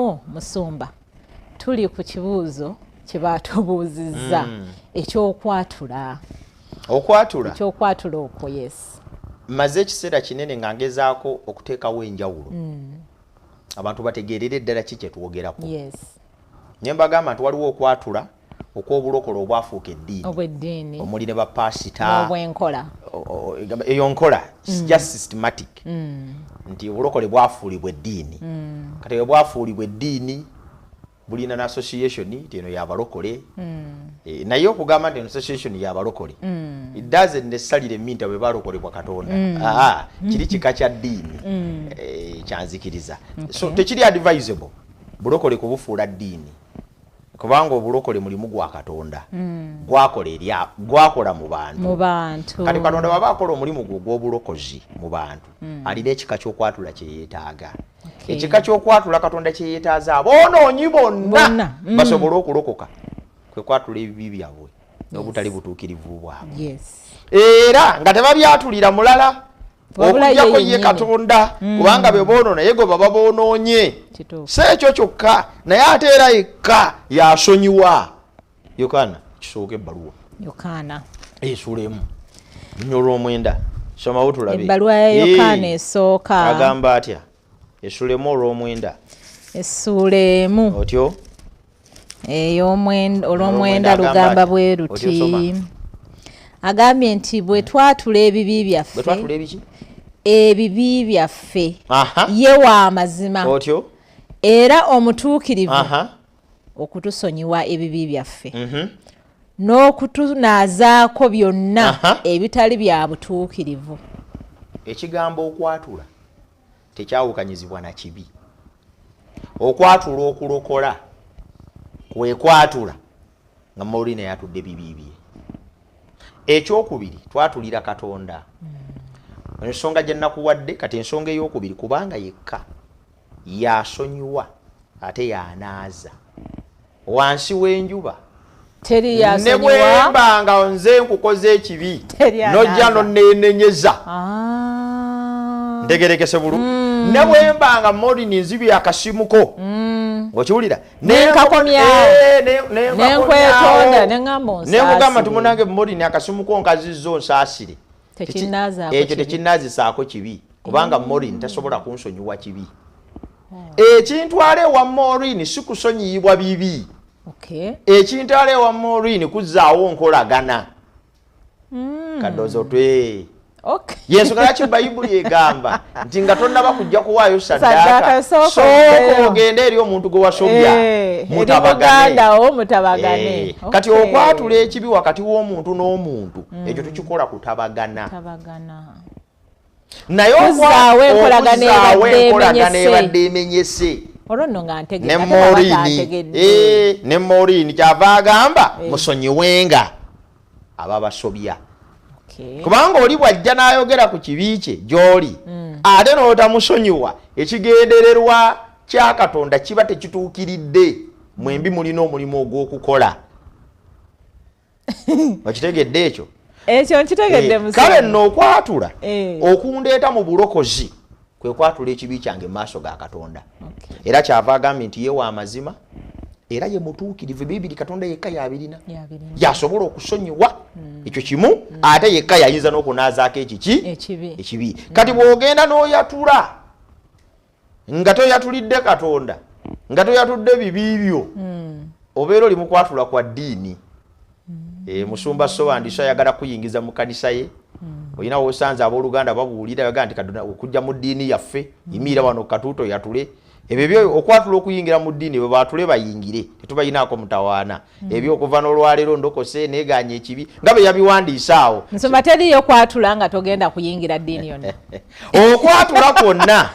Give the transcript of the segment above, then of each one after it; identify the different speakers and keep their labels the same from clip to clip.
Speaker 1: wano Musumba tuli ku kibuuzo kye baatubuuzizza ekyokwatula okwo yes
Speaker 2: maze ekiseera kinene nga ngezaako okuteekawo enjawulo abantu bategeerere ddala ki kye tuwogerako
Speaker 1: yes
Speaker 2: ne mbagamba nti waliwo okwatula okw'obulokole obwafuuka
Speaker 1: eddiini
Speaker 2: omuli ne bapasita
Speaker 1: obwenkola
Speaker 2: eyo nkola just systematic nti obulokole bwafuulibwa eddiini kati bwe bwafuulibwa eddiini bulina n'association teno y'abalokole naye okugamba nti association y'abalokole it doesn't necessarily mean bwe balokolebwa Katonda kiri kika kya ddiini kyanzikiriza so tekiri advisable bulokole kubufuula ddiini kubanga obulokole mulimu gwa Katonda gwakola mu bantu kati Katonda baba akola omulimu gw'obulokozi mu bantu alina ekika ky'okwatula kye yeetaaga ekika ky'okwatula Katonda kye yeetaaza aboonoonyi bonna basobole okulokoka kwe kwatula ebibi byabwe n'obutali butuukirivu bwabwe era nga tebabyatulira mulala okujjako ye Katonda kubanga be boonoona ye gwe baba boonoonye si ekyo kyokka naye ate era yekka yasonyiwa Yokaana kisooka ebbaluwa
Speaker 1: Yokaana
Speaker 2: esula emu lunyolo 9 somawo tulabe
Speaker 1: ebbaluwa ya Yokaana esooka
Speaker 2: agamba atya esula emu olw'omwenda
Speaker 1: esula emu
Speaker 2: otyo
Speaker 1: olw'omwenda lugamba bwe luti agambye nti bwe twatula ebibi byaffe ebibi byaffe ye wa mazima
Speaker 2: otyo
Speaker 1: era omutuukirivu okutusonyiwa ebibi byaffe n'okutunaazaako byonna ebitali bya butuukirivu.
Speaker 2: Ekigambo okwatula tekyawukanyizibwa na kibi. Okwatula okulokola kwe kwatula nga Mawulina yatudde bibiibye. Ekyokubiri twatulira Katonda. Ensonga gye nakuwadde kati ensonga ey'okubiri kubanga yekka yasonyiwa ate yanaaza wansi w'enjuba
Speaker 1: teri yasonyiwa
Speaker 2: ne bwemba nga nze nkukoze ekibi nojja noneenenyeza ntegerekese bulu ne bwemba nga Mawulina nzibye akasimuko okiwulira
Speaker 1: nenkwetonda neŋŋamba onsaasire
Speaker 2: nemugamba tumunange Mawulina akasimuko nkazizzo nsaasire ekyo tekinaazisaako kibi kubanga Mawulina tasobola kunsonyiwa kibi. Ekintwala ewa Mawulina si kusonyiyibwa bibi. Ekintwala ewa Mawulina kuzzaawo nkolagana. Kadozo twe Yesu lwaki Bayibuli egamba nti nga tonnaba kujja kuwaayo saddaaka sooka ogende eri omuntu gwe wasobya mutabagane. Kati okwatula ekibi wakati w'omuntu n'omuntu ekyo tukikola kutabagana. Naye enkolagana ebadde emenyese ne Mawulina kyava agamba musonyiwenga ababasobya. Kubanga oli bwajja n'ayogera ku kibi kye gy'oli ate n'otamusonyiwa ekigendererwa kya Katonda kiba tekituukiridde. Mwembi mulina omulimu ogw'okukola. Okitegedde ekyo?
Speaker 1: Ekyo nkitegedde musa.
Speaker 2: Kale nno okwatula okundeeta mu bulokozi kwe kwatula ekibi kyange mu maaso ga Katonda. Era kyava agambye nti ye wa mazima era ye mutuukirivu. Bibiri Katonda yekka yabirina yasobola okusonyiwa ekyo kimu ate yekka yayinza n'okunaazaako ekibi. Kati bw'ogenda n'oyatula nga toyatulidde Katonda nga toyatudde bibiibyo obeera oli mu kwatula kwa ddiini. Musumba Sowandisa ayagala kuyingiza mu kanisa ye. Olina wosanze abooluganda babuulira yaga nti Katonda okujja mu ddiini yaffe yimiira wano katuuto yatule. Ebyo okwatula okuyingira mu ddiini bwe baatule bayingire tetubayinaako mutawaana. Ebyo okuva n'olwaleero ndokose neeganya ekibi nga bwe yabiwandiisa awo.
Speaker 1: Nsoma teriyo kwatula nga togenda kuyingira ddiini yonna.
Speaker 2: Okwatula kwonna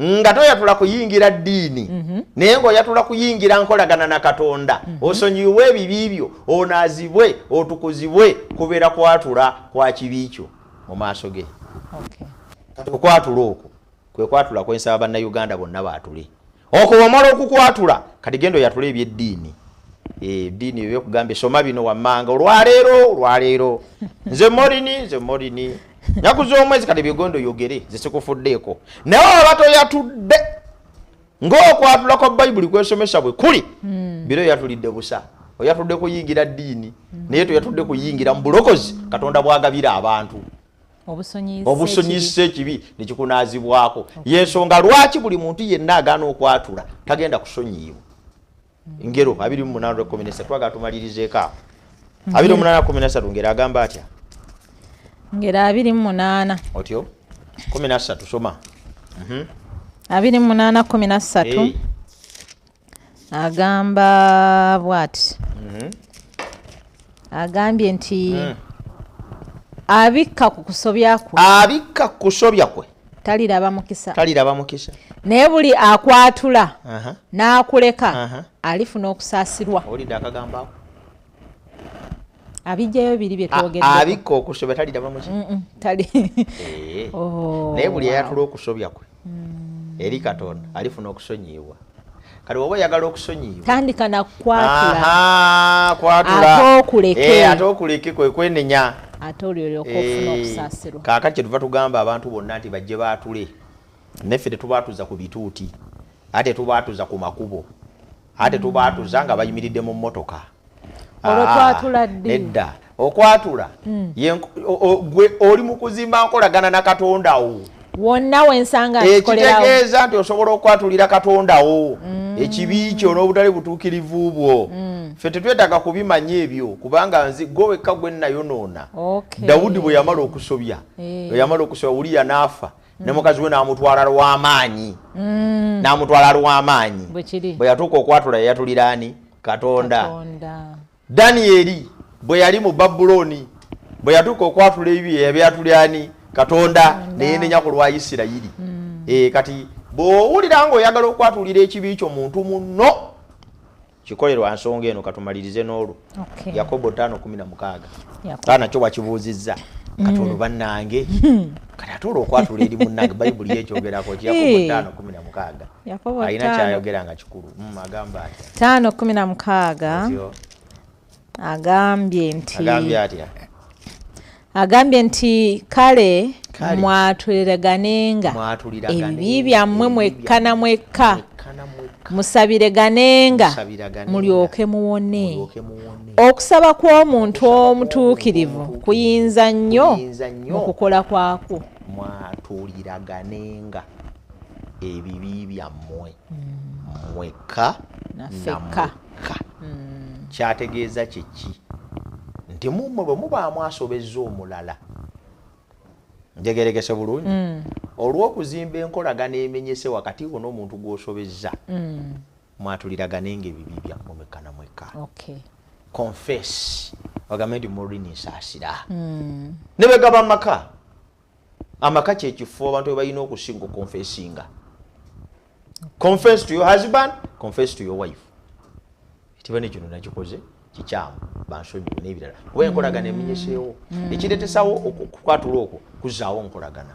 Speaker 2: nga toyatula kuyingira ddiini naye ng'oyatula kuyingira nkolagana na Katonda osonyiwe ebibiibyo onaazibwe otukuzibwe kubeera kwatula kwa kibi kyo mu maaso ge. Kati okwatula okwo kwe kwatula kwensaba bannayuganda bonna baatule. Okwo wamala okukwatula kati genda oyatula ebyeddiini. Eddiini ebyokugamba soma bino wammanga olwaleero nze Mawulina nyaku z'omwezi kati bigondo yogere zisikufuddeeko naye oba toyatudde ng'okwatula kwa bayibuli kwesomesa bwe kuli biro yatulidde busa oyatudde kuyingira ddiini naye toyatudde kuyingira mu bulokozi Katonda bwagabira abantu obusonyise ekibi nekikunaazibwako yensonga lwaki buli muntu yenna agaana okwatula tagenda kusonyiibwa ngero 28:13 twagala tumalirizeeko awo 28:13 ngero agamba atya
Speaker 1: ngero 28
Speaker 2: otyo 13 soma
Speaker 1: 28:13 agamba bwati agambye nti abikka ku kusobya kwe taliraba mukisa naye buli akwatula n'akuleka alifuna okusaasirwa
Speaker 2: olidde akagambo ako
Speaker 1: abijjayo biri bye twogedde
Speaker 2: abikka okusobya taliraba mukisa naye buli ayatula okusobya kwe eri Katonda alifuna okusonyiibwa kati oba oyagala okusonyiibwa
Speaker 1: tandika nakwatula
Speaker 2: ate okuleke kwe kwenenya
Speaker 1: ate olyo okufuna okusaasirwa
Speaker 2: kaakati kyetuva tugamba abantu bonna nti bajje baatule neffe tetubaatuza ku bituuti ate tubaatuza ku makubo ate tubaatuza nga bayimiridde mu mmotoka
Speaker 1: olwo twatula ddi
Speaker 2: nedda okwatula gwe oli mu kuzimba nkolagana na Katonda wo
Speaker 1: wonna wensanga
Speaker 2: ekitegeeza nti osobola okwatulira Katonda wo ekibi kyo n'obutali butuukirivu bwo ffe tetwetaaga kubimanya ebyo kubanga nzi gwe wekka gwe nayonoona Dawudi bwe yamala okusobya Uliya n'afa ne mukazi we n'amutwala lw'amaanyi bwe yatuuka okwatula yayatulira ani Katonda Danyeri bwe yali mu Babuloni bwe yatuuka okwatula ebibi yabyatulira ani Katonda neyenenya ku lwa Isirayiri kati bw'owulira ng'oyagala okwatulira ekibi kyo muntu muno kikolerwa nsonga eno katumalirize n'olwo Yakobo 5:16 nakyo wakibuuzizza katono bannange kati ate olwo okwatula eri munnange bayibuli yekyogerako Yakobo 5:16 alina kyayogera nga kikulu agamba atya
Speaker 1: 5:16 agambye nti kale mwatulireganenga ebibi byammwe mwekka na mwekka musabireganenga mulyoke muwone okusaba kw'omuntu omutuukirivu kuyinza nnyo mu kukola kwako
Speaker 2: mwatuliraganenga ebibi byammwe mwekka na mwekka kyategeeza kiki nti mumwe bwe muba mwasobezza omulala njegeregese bulungi olw'okuzimba enkolagana emenyese wakati wo n'omuntu gw'osobezza mwatuliraganenga ebibi byammwe mwekka na mwekka confess ogambe nti mulinisaasira ne begaba amaka kyekifo abantu we balina okusinga okonfessinga confess to your husband, confess to your wife. Tibane kino nakikoze kikyamu bansonyiwe n'ebirala kuba enkolagana emenyeseewo ekireetesawo okukwatula okwo kuzaawo nkolagana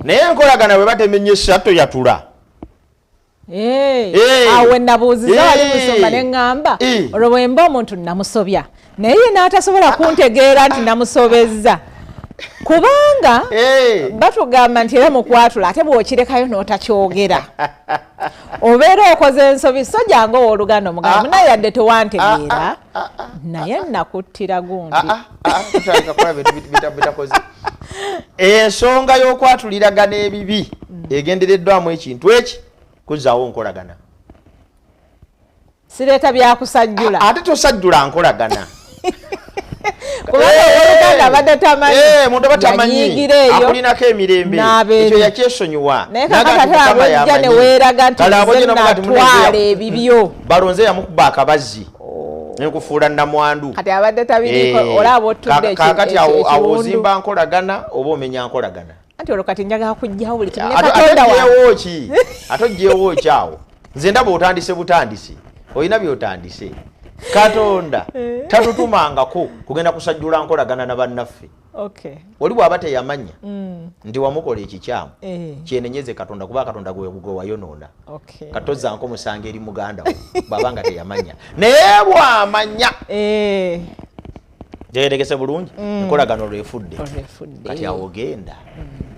Speaker 2: naye enkolagana bwe batemenyesa toyatula
Speaker 1: awe nabuuziza wali musonga ne ŋŋamba olwo bwe mba omuntu namusobya naye n'atasobola kuntegeera nti namusobezza kubanga batugamba nti era mukwatula ate bw'okirekayo n'otakyogera obeera okoze ensobi so jangu owooluganda omugambo naye yadde tewantegeera naye nakuttira gundi
Speaker 2: ensonga y'okwatuliragana ebibi egendereddwamu ekintu eki kuzaawo nkolagana
Speaker 1: sireeta byakusajjula
Speaker 2: ate tosajjula nkolagana
Speaker 1: kubanga owooluganda abadde tamanyi
Speaker 2: muntu aba tamanyi akulinako emirembe ekyo yakyesonyiwa
Speaker 1: naye kakati abojja ne weeraga nti nze natwala ebibyo
Speaker 2: balonze yamukuba akabazzi nekufuula namwandu
Speaker 1: kati abadde tabiriko olaba otudde
Speaker 2: kakati awo ozimba nkolagana oba omenya nkolagana
Speaker 1: anti olwo kati njagala kujjawo buli kimu
Speaker 2: ate oggyewo ki awo nze ndaba otandise butandisi olina byotandise Katonda tatutumangako kugenda kusajjula nkolagana na bannaffe oli bw'aba teyamanya nti wamukola ekikyamu kyenenyeze Katonda kuba Katonda gwe wayonoona katozanko musanga eri muganda wo bw'aba nga teyamanya naye bw'amanya gyeregese bulungi enkolagana olwefudde kati awo genda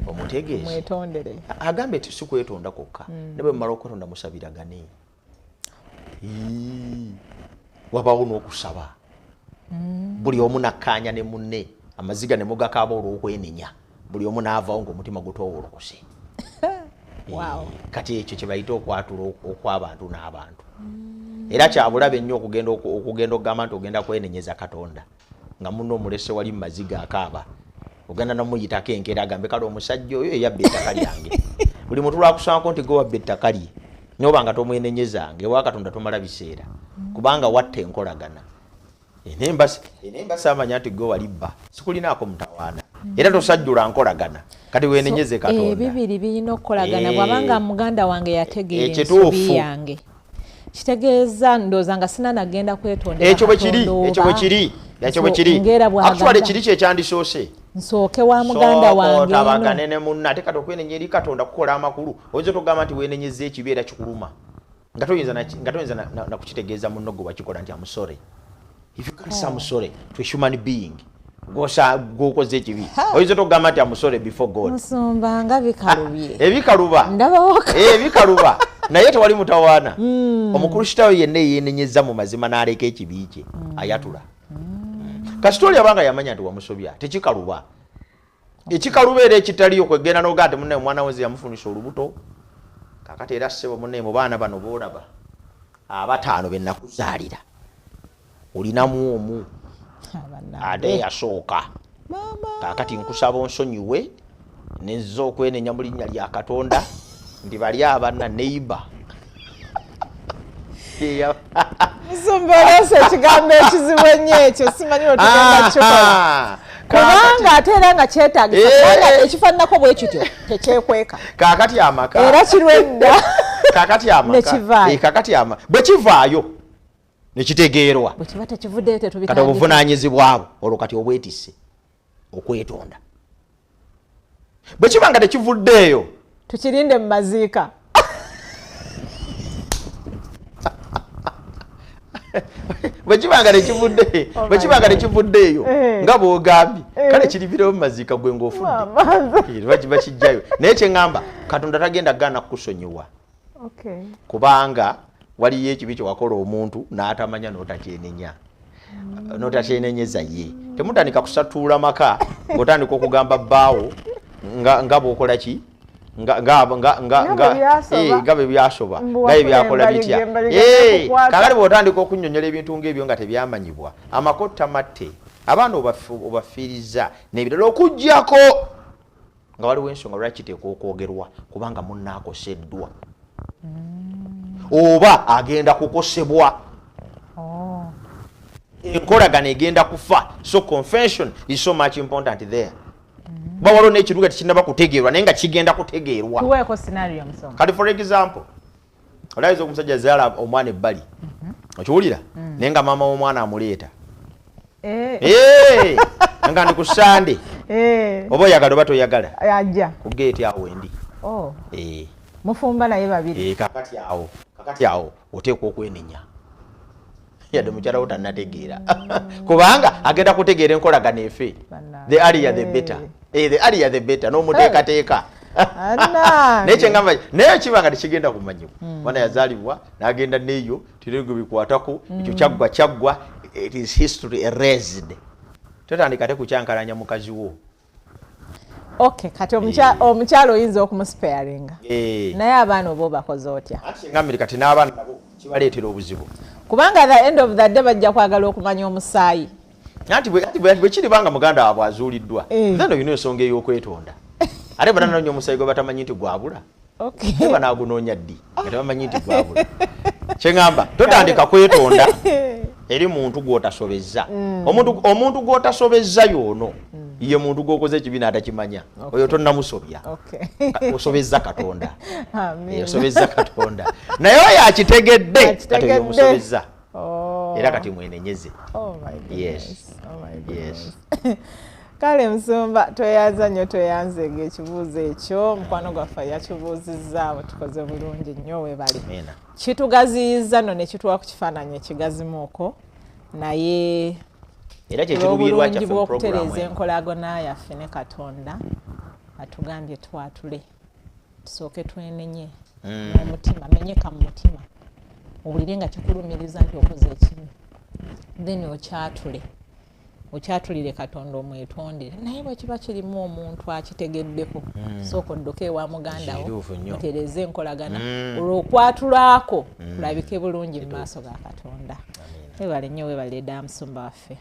Speaker 2: omutegeeze
Speaker 1: mwetondere
Speaker 2: agambe nti si kwetonda kokka ne bwe mmala okwetonda musabiragane wabaawo n'okusaba buli omu nakkaanya ne munne amaziga ne mugakaaba olw'okwenenya buli omu n'avaawo ng'omutima gutowolokose kati ekyo kye bayita okwatula okw'abantu n'abantu era kyabulabe ennyo okugenda okugamba nti ogenda kwenenyeza Katonda nga munno omulese wali mumaziga akaaba ogenda nomuyitako enkeera agambe kale omusajja oyo eyabba ettaka lyange buli muntu lwakusangako nti gwe wabba ettaka lye nyoba nga tomwenenyezanga ewa Katonda tomala biseera kubanga watta enkolagana enembasi amanya nti gwe walibba sikulinaako mutawaana era tosajjula nkolagana kati weenenyeze Katonda
Speaker 1: bibiri birina okukolagana bwabanga muganda wange yategeera ensobi yange kitegeeza ndooza nga sina nagenda kwetondera
Speaker 2: ekyo bwe kiri actually kiri kyekyandisoose
Speaker 1: nsooke wa muganda wange
Speaker 2: otabagane ne munna ate kati okwenenya eri Katonda kukola amakulu oyinza togamba nti weenenyeza ekibeera kikuluma nga toyinza nakukitegeeza munno gwe wakikola nti amusore if you can't say amusore to a human being gwokoze ekibi oyinza togamba nti amusore before God
Speaker 1: musumba nga bikalubye
Speaker 2: ebikaluba
Speaker 1: ndabawoka
Speaker 2: ebikaluba naye tewali mutawaana omukristaayo yenna yeenenyeza mu mazima n'aleka ekibi kye ayatula kasitoli abanga yamanya nti wamusobya tekikaluba ekikaluba era ekitaliyo kwegenda n'ogaa nti munne omwana wenze yamufunisa olubuto kakati era ssebo munne mu baana bano boolaba abataano be nakuzaalira olinamu omu ate yasooka kakati nkusaba onsonyiwe nezza okwenenya mu linnya lya Katonda ndi bali abanna neiba
Speaker 1: musumba olese ekigambo ekizibu ennyo ekyo simanyi otugenda kukikola kubanga ate era nga kyetaagisa kubanga ekifaananako bwe kityo tekyekweka
Speaker 2: kakati amaka
Speaker 1: era kirwedda
Speaker 2: kakati amaka kakati bwe kivaayo nekitegeerwa
Speaker 1: bwe kiba tekivuddeyo
Speaker 2: kati obuvunaanyizibwabo olwo kati obwetisse okwetonda bwe kiba nga tekivuddeeyo
Speaker 1: tukirinde mu maziika
Speaker 2: bwe kibanga nekivuddeeyo nga bwogambye kale kiribirewo mu maziika gwe ng'ofudde kiba kijjayo naye kyeŋŋamba Katonda tagenda gaana kukusonyiwa kubanga waliyo ekibi kyewakola omuntu n'atamanya n'otakyenenyeza ye temutandika kusatuula maka ng'otandika okugamba bbaawo nga bw'okola ki nga bwe byasoba nga bwe byakola bitya kakati bw'otandika okunnyonnyola ebintu ng'ebyo nga tebyamanyibwa amakotta matte abaana obafiiriza n'ebirala okuggyako nga waliwo ensonga lwaki kiteekwa okwogerwa kubanga munnaakoseddwa oba agenda kukosebwa enkolagana egenda kufa so confession is so much important there bawalo n'ekiruga tekinnaba kutegeerwa naye nga kigenda kutegeerwa
Speaker 1: tuweeko scenario musonga
Speaker 2: kati for example olayiza omusajja zaala omwana ebbali okiwulira naye nga maama w'omwana amuleeta nga ndi ku Sande oba oyagala oba toyagala
Speaker 1: ajja
Speaker 2: ku geeti awo wendi
Speaker 1: mufumba naye babiri
Speaker 2: kakati awo oteekwa okwenenya yadde mukyala wo tannategeera kubanga agenda kutegeera enkolagana efe the earlier the better the earlier the better n'omuteekateeka naye kyengamba naye kibanga tekigenda kumanyibwa mwana yazaalibwa n'agenda neeyo tirego bikwatako ekyo kyaggwa it is history erased totandika te kukyankalanya mukazi wo
Speaker 1: kati omukyalo oyinza okumusparinga naye abaana oba obakoze otya
Speaker 2: kyengambire kati n'abaana nabo kibaleetera obuzibu
Speaker 1: kubanga the end of the day bajja kwagala okumanya omusaayi
Speaker 2: anti bwe kiribanga muganda waabwe azuuliddwa then olina ensonga ey'okwetonda ate bananoonya omusaayi gwe batamanyi nti gwabula eba naagunoonya ddi nga tebamanyi nti gwabula kyeŋŋamba totandika kwetonda eri muntu gw'otasobezza omuntu gw'otasobezza y'ono ye muntu gw'okoze ekibi n'atakimanya oyo tonnamusobya osobezza Katonda osobezza Katonda naye oyo akitegedde kati oyo omusobezza era kati mwenenyeze
Speaker 1: kale Musumba tweyanza nnyo tweyanzega ekibuuzo ekyo mukwano gwaffe yakibuuzizza bwe tukoze bulungi nnyo webali kitugaziyiza nno ne kituwa ku kifaananyi ekigazimuuko naye
Speaker 2: era kyekirubirwa kyaffe
Speaker 1: bw'okutereeza enkolagana yaffe ne Katonda atugambye twatule tusooke twenenye n'omutima menyeka mu mutima owulire nga kikulumiriza nti okoze ekibi then okyatulire Katonda omwetondere naye bwe kiba kirimu omuntu akitegeddeko sooka odduke ewa muganda wo mutereze enkolagana olw'okwatulaako kulabike bulungi mu maaso ga Katonda. Weebale nnyo weebale dda musumba waffe.